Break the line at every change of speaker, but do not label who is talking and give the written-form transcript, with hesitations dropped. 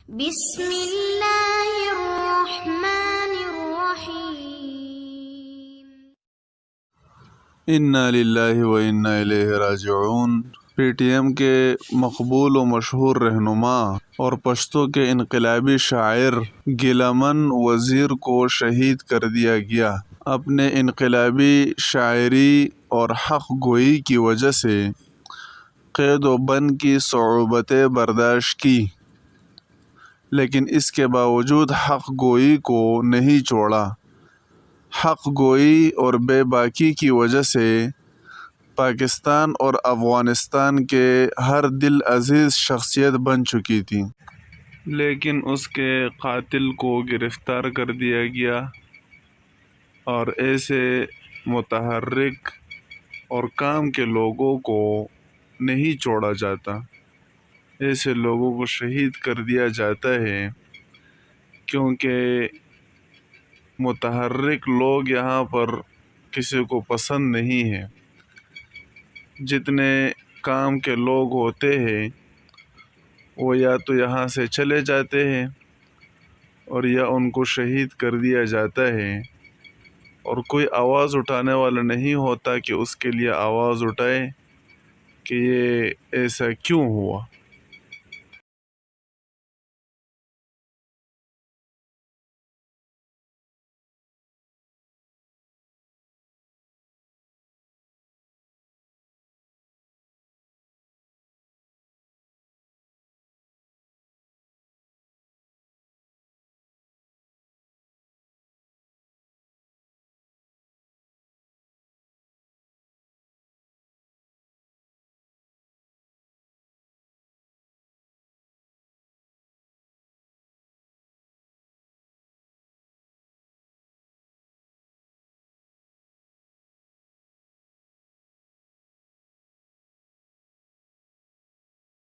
بسم اللہ الرحمن الرحیم۔
انا للہ و انا الیہ راجعون۔ پی ٹی ایم کے مقبول و مشہور رہنما اور پشتو کے انقلابی شاعر گیلامن وزیر کو شہید کر دیا گیا۔ اپنے انقلابی شاعری اور حق گوئی کی وجہ سے قید و بند کی صعوبتیں برداشت کی، لیکن اس کے باوجود حق گوئی کو نہیں چھوڑا۔ حق گوئی اور بے باکی کی وجہ سے پاکستان اور افغانستان کے ہر دل عزیز شخصیت بن چکی تھی، لیکن اس کے قاتل کو گرفتار کر دیا گیا، اور ایسے متحرک اور کام کے لوگوں کو نہیں چھوڑا جاتا، ایسے لوگوں کو شہید کر دیا جاتا ہے، کیونکہ متحرک لوگ یہاں پر کسی کو پسند نہیں ہے۔ جتنے کام کے لوگ ہوتے ہیں وہ یا تو یہاں سے چلے جاتے ہیں اور یا ان کو شہید کر دیا جاتا ہے، اور کوئی آواز اٹھانے والا نہیں ہوتا کہ اس کے لیے آواز اٹھائے کہ یہ ایسا کیوں ہوا۔